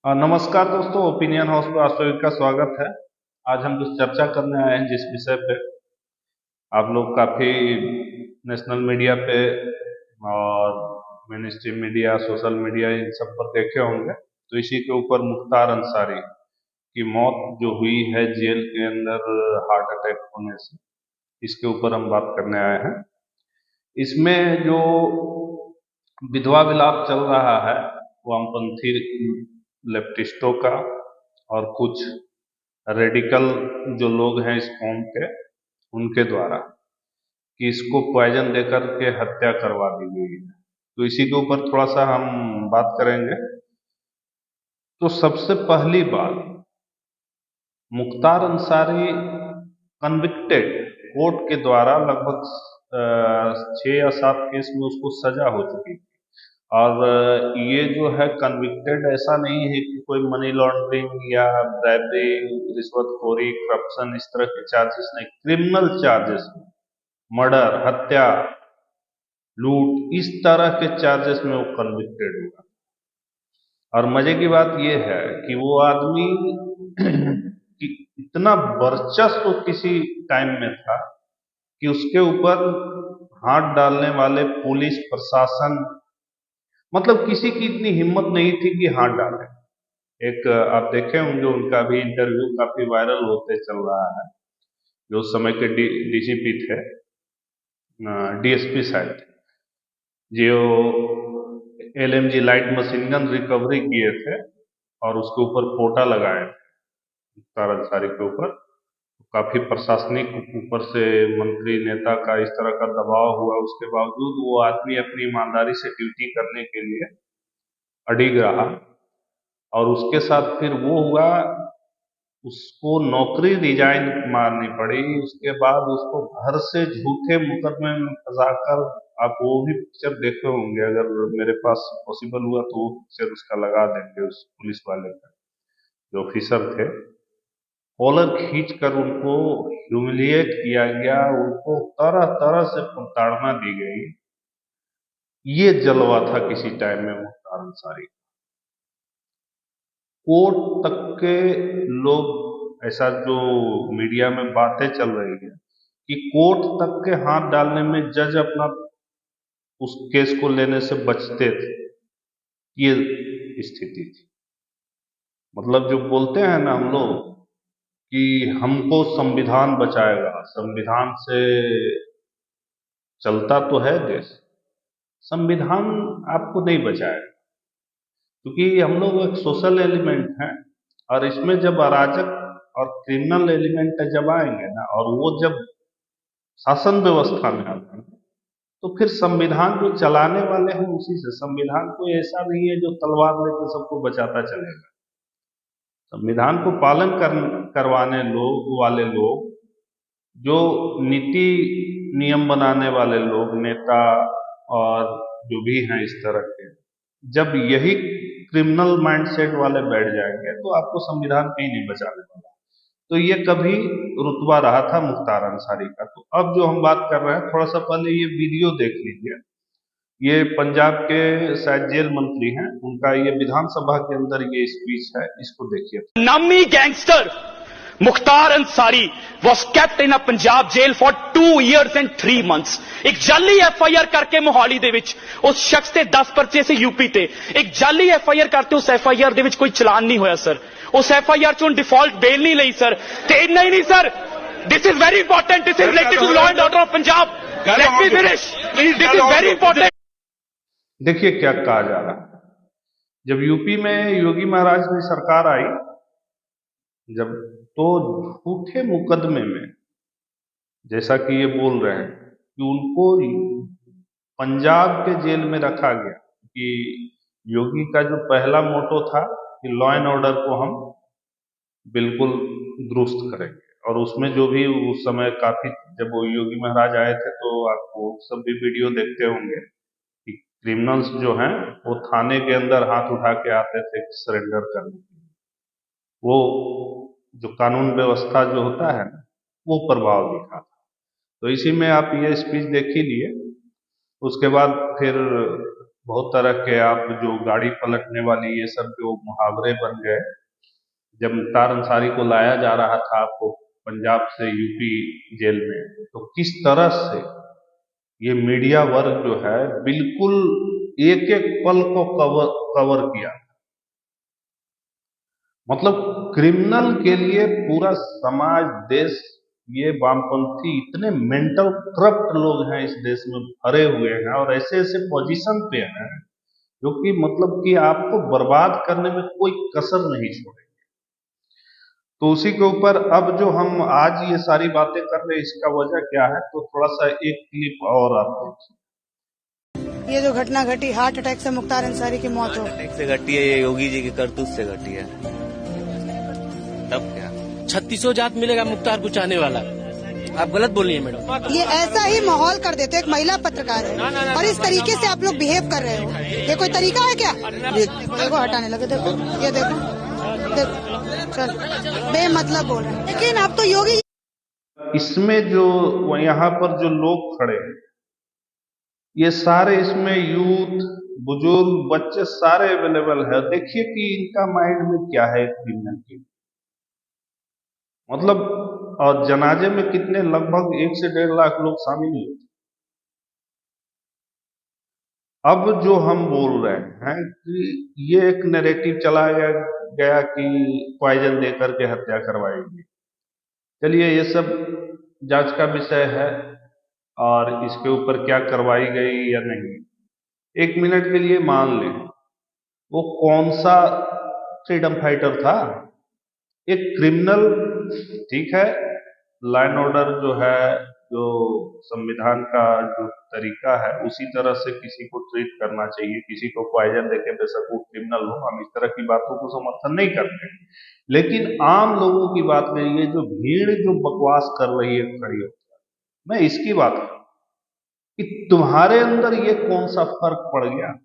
नमस्कार दोस्तों, opinion house में आप सभी का स्वागत है। आज हम कुछ चर्चा करने आए हैं जिस विषय पे आप लोग काफी नेशनल मीडिया पे और mainstream media, social media, इन सब पर देखे होंगे। तो इसी के ऊपर मुख्तार अंसारी की मौत जो हुई है जेल के अंदर हार्ट अटैक होने से, इसके ऊपर हम बात करने आए हैं। इसमें जो विधवा विलाप चल रहा है वामपंथी लेफ्टिस्टों का और कुछ रेडिकल जो लोग हैं इस कौम के, उनके द्वारा कि इसको पॉइजन देकर के हत्या करवा दी गई है। तो इसी के ऊपर थोड़ा सा हम बात करेंगे। तो सबसे पहली बात, मुख्तार अंसारी कन्विक्टेड, कोर्ट के द्वारा लगभग 6 या 7 केस में उसको सजा हो चुकी थी। और ये जो है कन्विक्टेड ऐसा नहीं है कि कोई मनी लॉन्ड्रिंग या ब्राइबिंग, रिश्वतखोरी, करप्शन, इस तरह के चार्जेस नहीं, क्रिमिनल चार्जेस में मर्डर, हत्या, लूट, इस तरह के चार्जेस में वो कन्विक्टेड हुआ। और मजे की बात ये है कि वो आदमी कि इतना वर्चस्व किसी टाइम में था कि उसके ऊपर हाथ डालने वाले पुलिस प्रशासन, मतलब किसी की इतनी हिम्मत नहीं थी कि हाथ डाले। एक आप देखे होंगे उनका भी इंटरव्यू काफी वायरल होते चल रहा है। जो उस समय के डीजीपी थे, डीएसपी शायद थे, जो LMG light machine gun recovery किए थे और उसके ऊपर पोटा लगाए थे मुख्तार अंसारी के ऊपर। काफी प्रशासनिक ऊपर से मंत्री नेता का इस तरह का दबाव हुआ, उसके बावजूद वो आदमी अपनी ईमानदारी से ड्यूटी करने के लिए अडिग रहा। और उसके साथ फिर वो हुआ, उसको नौकरी रिजाइन मारनी पड़ी। उसके बाद उसको घर से झूठे मुकदमे में फंसाकर, आप वो भी पिक्चर देखे होंगे, अगर मेरे पास पॉसिबल हुआ तो वो पिक्चर उसका लगा देंगे, उस पुलिस वाले का जो ऑफिसर थे। कॉलर खींच कर उनको ह्यूमिलिएट किया गया, उनको तरह तरह से प्रताड़ना दी गई। ये जलवा था किसी टाइम में मुख्तार अंसारी। कोर्ट तक के लोग, ऐसा जो मीडिया में बातें चल रही है कि कोर्ट तक के हाथ डालने में जज अपना उस केस को लेने से बचते थे, ये स्थिति थी। मतलब जो बोलते हैं ना हम लोग कि हमको संविधान बचाएगा, संविधान से चलता तो है देश, संविधान आपको नहीं बचाएगा। क्योंकि हम लोग एक सोशल एलिमेंट हैं, और इसमें जब अराजक और क्रिमिनल एलिमेंट जब आएंगे ना, और वो जब शासन व्यवस्था में आते हैं, तो फिर संविधान जो चलाने वाले हैं उसी से। संविधान कोई ऐसा नहीं है जो तलवार लेकर सबको बचाता चलेगा। संविधान को पालन करवाने वाले लोग, जो नीति नियम बनाने वाले लोग, नेता और जो भी हैं इस तरह के, जब यही क्रिमिनल माइंडसेट वाले बैठ जाएंगे तो आपको संविधान कहीं नहीं बचाने वाला। तो ये कभी रुतबा रहा था मुख्तार अंसारी का। तो अब जो हम बात कर रहे हैं, थोड़ा सा पहले ये वीडियो देख लीजिए। ये पंजाब के शायद जेल मंत्री हैं, उनका ये विधानसभा के अंदर ये स्पीच है, इसको देखिए। नामी gangster Mukhtar Ansari was kept in a Punjab jail for 2 years and 3 months। एक जाली एफआईआर करके मोहाली दे विच उस शख्स ते 10 पर्चे से यूपी ते एक जाली एफआईआर करते उस एफआईआर दे विच कोई चलान नहीं होया सर। उस एफआईआर चों डिफॉल्ट बेल नहीं लई सर। ते इन्ना ही नहीं sir, this is very important, this is related to law and order of Punjab. Let me finish, this is very important. देखिए क्या कहा जा रहा है। जब यूपी में योगी महाराज की सरकार आई, जब, तो झूठे मुकदमे में, जैसा कि ये बोल रहे हैं कि उनको पंजाब के जेल में रखा गया, कि योगी का जो पहला मोटो था कि लॉ एंड ऑर्डर को हम बिल्कुल दुरुस्त करेंगे। और उसमें जो भी उस समय काफी, जब वो योगी महाराज आए थे तो आपको सब भी वीडियो देखते होंगे कि क्रिमिनल्स जो हैं वो थाने के अंदर हाथ उठा के आते थे सरेंडर करने के लिए। वो जो कानून व्यवस्था जो होता है ना, वो प्रभाव दिखा था। तो इसी में आप ये स्पीच देख ही लिए। उसके बाद फिर बहुत तरह के आप जो गाड़ी पलटने वाली ये सब जो मुहावरे बन गए। जब मुख्तार अंसारी को लाया जा रहा था आपको पंजाब से यूपी जेल में, तो किस तरह से ये मीडिया वर्ग जो है बिल्कुल एक एक पल को कवर किया। मतलब क्रिमिनल के लिए पूरा समाज, देश, ये वामपंथी इतने मेंटल करप्ट लोग हैं इस देश में भरे हुए हैं और ऐसे ऐसे पोजीशन पे हैं जो कि मतलब कि आपको बर्बाद करने में कोई कसर नहीं छोड़े। तो उसी के ऊपर अब जो हम आज ये सारी बातें कर रहे हैं, इसका वजह क्या है, तो थोड़ा सा एक क्लिप और आपको। ये जो घटना घटी, हार्ट अटैक से मुख्तार अंसारी की मौत हो, अटैक से घटी है, ये योगी जी की करतूत से घटी है। तब क्या 3600 जात मिलेगा मुख्तार को चाहने वाला। आप गलत बोलिए मैडम। ये ऐसा ही माहौल कर देते, एक महिला पत्रकार है और इस तरीके से आप लोग बिहेव कर रहे हो, ये कोई तरीका है क्या? देखो हटाने लगे, देखो ये देखो चल बेमतलब बोल रहे हैं। लेकिन अब तो योगी इसमें जो यहाँ पर जो लोग खड़े हैं, ये सारे इसमें यूथ, बुजुर्ग, बच्चे सारे अवेलेबल है। देखिए कि इनका माइंड में क्या है क्रिमिनल की, मतलब। और जनाजे में कितने, लगभग 1 से 1.5 लाख लोग शामिल हुए। अब जो हम बोल रहे हैं कि ये एक नैरेटिव चलाया गया कि पॉइजन देकर के हत्या करवाएंगे। चलिए ये सब जांच का विषय है और इसके ऊपर क्या करवाई गई या नहीं, 1 मिनट के लिए मान लें वो कौन सा फ्रीडम फाइटर था, एक क्रिमिनल। ठीक है, लॉ एंड ऑर्डर जो है, जो संविधान का जो तरीका है, उसी तरह से किसी को ट्रीट करना चाहिए। किसी को पॉइजन देके बेशक वो क्रिमिनल हो, हम इस तरह की बातों को समर्थन नहीं करते, लेकिन आम लोगों की बात नहीं, ये जो भीड़ जो बकवास कर रही है खड़ी होकर, मैं इसकी बात करूं कि तुम्हारे अंदर ये कौन सा फर्क पड़ गया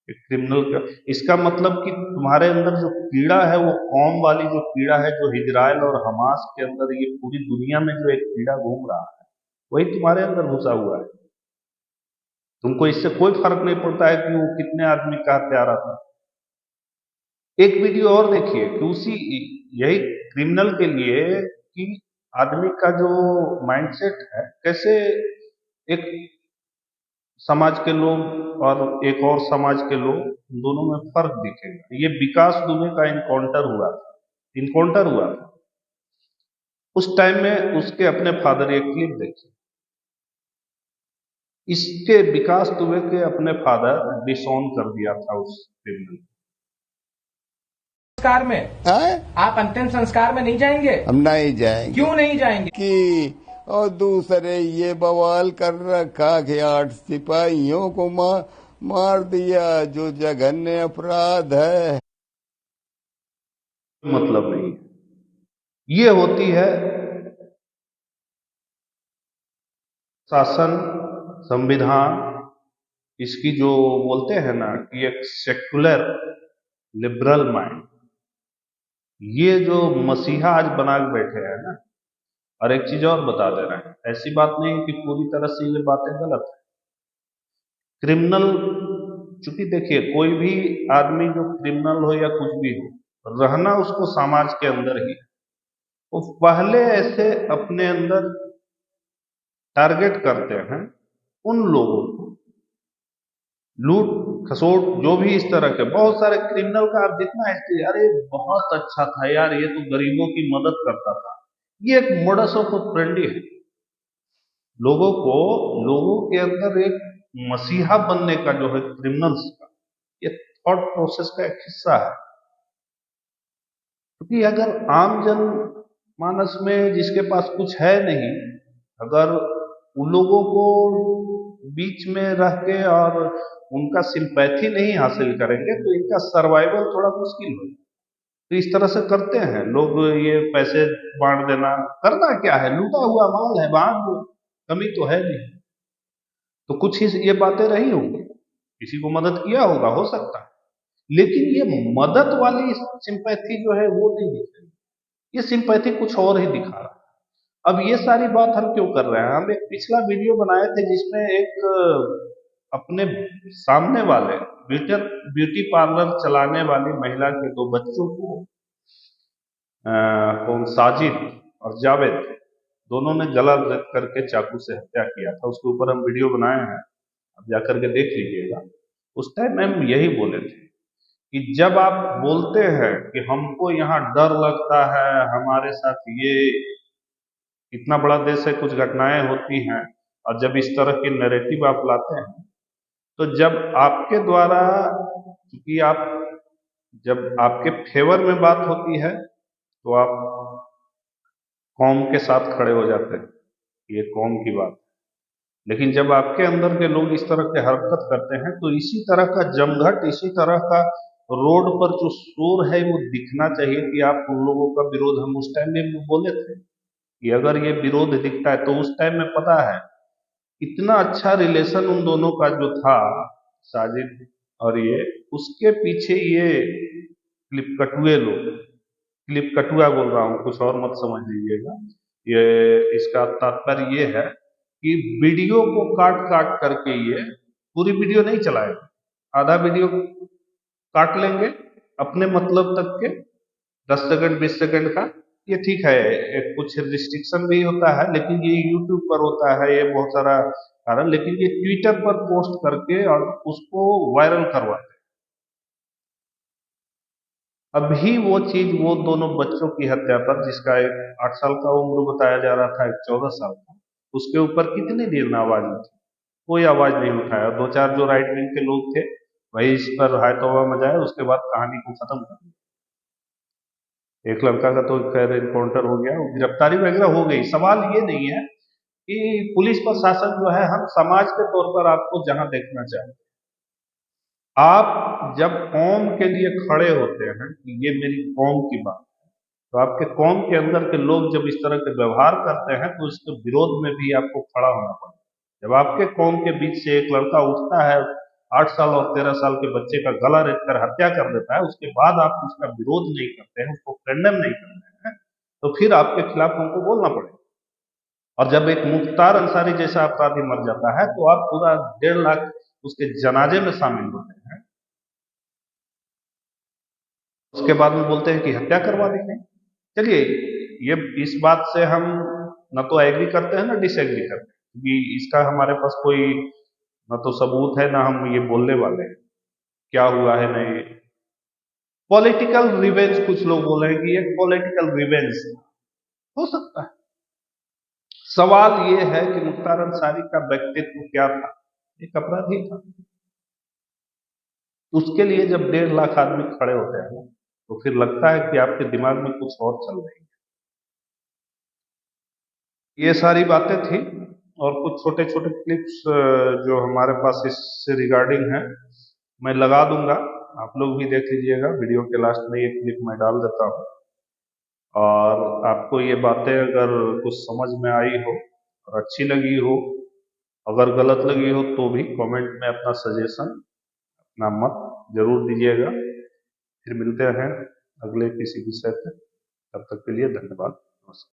क्रिमिनल का। इसका मतलब कि तुम्हारे अंदर जो कीड़ा है, वो कौम वाली जो कीड़ा है, जो इजराइल और हमास के अंदर ये पूरी दुनिया में जो एक कीड़ा घूम रहा है, वही तुम्हारे अंदर घुसा हुआ है। तुमको इससे कोई फर्क नहीं पड़ता है कि वो कितने आदमी का हत्यारा था। एक वीडियो और देखिए कि उसी यही क्रिमिनल के लिए कि आदमी का जो माइंडसेट है, कैसे एक समाज के लोग और एक और समाज के लोग, दोनों में फर्क दिखेगा। ये विकास दुबे का इनकाउंटर हुआ था उस टाइम में। उसके अपने फादर, एक क्लिप देखिए, इसके विकास दुबे के अपने फादर डिसऑन कर दिया था उस क्रिमिनल। संस्कार में आप अंतिम संस्कार में नहीं जाएंगे? हम नहीं जाएंगे। क्यों नहीं जाएंगे? कि और दूसरे ये बवाल कर रखा कि 8 सिपाहियों को मार दिया, जो जघन्य अपराध है। मतलब नहीं, ये होती है शासन, संविधान, इसकी जो बोलते हैं ना कि एक सेक्युलर लिबरल माइंड, ये जो मसीहा आज बना के बैठे हैं ना। और एक चीज और बता दे रहे हैं, ऐसी बात नहीं कि पूरी तरह से ये बातें गलत है। क्रिमिनल, चूंकि देखिए कोई भी आदमी जो क्रिमिनल हो या कुछ भी हो, रहना उसको समाज के अंदर ही, वो पहले ऐसे अपने अंदर टारगेट करते हैं उन लोगों को, लूट खसोट, जो भी इस तरह के बहुत सारे क्रिमिनल का आप जितना हिस्ट्री, अरे बहुत अच्छा था यार, ये तो गरीबों की मदद करता था, ये एक मोडस ऑपरेंडी है। लोगों के अंदर एक मसीहा बनने का जो है क्रिमिनल्स का, ये थॉट प्रोसेस का एक हिस्सा है। क्योंकि अगर आम जन मानस में जिसके पास कुछ है नहीं, अगर उन लोगों को बीच में रह के और उनका सिंपैथी नहीं हासिल करेंगे तो इनका सर्वाइवल थोड़ा मुश्किल होगा। तो इस तरह से करते हैं लोग, ये पैसे बांट देना, करना क्या है, लूटा हुआ माल है, बांट दो, कमी तो है नहीं। तो कुछ ही ये बातें रही होंगी, किसी को मदद किया होगा, हो सकता है, लेकिन ये मदद वाली सिंपैथी जो है वो नहीं दिख रही, ये सिंपैथी कुछ और ही दिखा रहा है। अब ये सारी बात हम क्यों कर रहे हैं, हम एक पिछला वीडियो बनाए थे जिसमें एक अपने सामने वाले ब्यूटी पार्लर चलाने वाली महिला के 2 बच्चों को कौन साजिद और जावेद दोनों ने गला रेत करके चाकू से हत्या किया था। उसके ऊपर हम वीडियो बनाए हैं, आप जाकर के देख लीजिएगा। उस टाइम हम यही बोले थे कि जब आप बोलते हैं कि हमको यहाँ डर लगता है, हमारे साथ ये इतना बड़ा देश है, कुछ घटनाएं होती हैं, और जब इस तरह के नैरेटिव आप लाते हैं, तो जब आपके द्वारा, क्योंकि आप जब आपके फेवर में बात होती है तो आप कौम के साथ खड़े हो जाते हैं, ये कौम की बात। लेकिन जब आपके अंदर के लोग इस तरह के हरकत करते हैं तो इसी तरह का जमघट, इसी तरह का रोड पर जो शोर है वो दिखना चाहिए कि आप उन लोगों का विरोध, हम उस टाइम में बोले थे कि अगर ये विरोध दिखता है तो उस टाइम में पता है इतना अच्छा रिलेशन उन दोनों का जो था, साजिद और ये, उसके पीछे ये क्लिप कटुए लोग, क्लिप कटुआ बोल रहा हूँ, कुछ और मत समझ लीजिएगा, ये इसका तात्पर्य ये है कि वीडियो को काट काट करके ये पूरी वीडियो नहीं चलाएगा, आधा वीडियो काट लेंगे अपने मतलब तक के 10 सेकंड 20 सेकंड का। ये ठीक है, एक कुछ रिस्ट्रिक्शन भी होता है, लेकिन ये यूट्यूब पर होता है, ये बहुत सारा कारण, लेकिन ये ट्विटर पर पोस्ट करके और उसको वायरल करवाते हैं। अभी वो चीज, वो दोनों बच्चों की हत्या पर, जिसका एक 8 साल का उम्र बताया जा रहा था, एक 14 साल का, उसके ऊपर कितनी देर में आवाज उठी, कोई आवाज नहीं उठाया। 2-4 जो राइट विंग के लोग थे वही इस पर हाय तौबा मचाया, उसके बाद कहानी को खत्म कर दिया। एक लड़का का तो खैर एनकाउंटर हो गया, गिरफ्तारी वगैरह हो गई। सवाल ये नहीं है कि पुलिस प्रशासन जो है, हम समाज के तौर पर आपको जहां देखना चाहते हैं, आप जब कौम के लिए खड़े होते हैं कि ये मेरी कौम की बात है, तो आपके कौम के अंदर के लोग जब इस तरह के व्यवहार करते हैं तो इसके विरोध में भी आपको खड़ा होना पड़ता है। जब आपके कौम के बीच से एक लड़का उठता है, 8 साल और 13 साल के बच्चे का गला रेत कर हत्या कर देता है, उसके बाद आप उसका विरोध नहीं करते हैं, उसको कंडेम नहीं करते हैं, तो फिर आपके खिलाफ हमको बोलना पड़ेगा। और जब एक मुख्तार अंसारी जैसा अपराधी मर जाता है तो आप पूरा 1.5 लाख उसके जनाजे में शामिल होते हैं, उसके बाद में बोलते हैं कि हत्या करवा देंगे। चलिए, ये इस बात से हम न तो एग्री करते हैं ना डिसएग्री करते हैं, क्योंकि इसका हमारे पास कोई न तो सबूत है, ना हम ये बोलने वाले हैं क्या हुआ है नहीं। पॉलिटिकल रिवेंज, कुछ लोग बोल रहे हैं कि ये पॉलिटिकल रिवेंज हो सकता है। सवाल ये है कि मुख्तार अंसारी का व्यक्तित्व क्या था, एक अपराधी था। उसके लिए जब 1.5 लाख आदमी खड़े होते हैं तो फिर लगता है कि आपके दिमाग में कुछ और चल रही है। ये सारी बातें थी, और कुछ छोटे छोटे क्लिप्स जो हमारे पास इससे रिगार्डिंग है मैं लगा दूंगा, आप लोग भी देख लीजिएगा। वीडियो के लास्ट में ये क्लिप मैं डाल देता हूँ, और आपको ये बातें अगर कुछ समझ में आई हो और अच्छी लगी हो, अगर गलत लगी हो तो भी कमेंट में अपना सजेशन, अपना मत जरूर दीजिएगा। फिर मिलते हैं अगले किसी विषय पे, तब तक के लिए धन्यवाद, नमस्कार।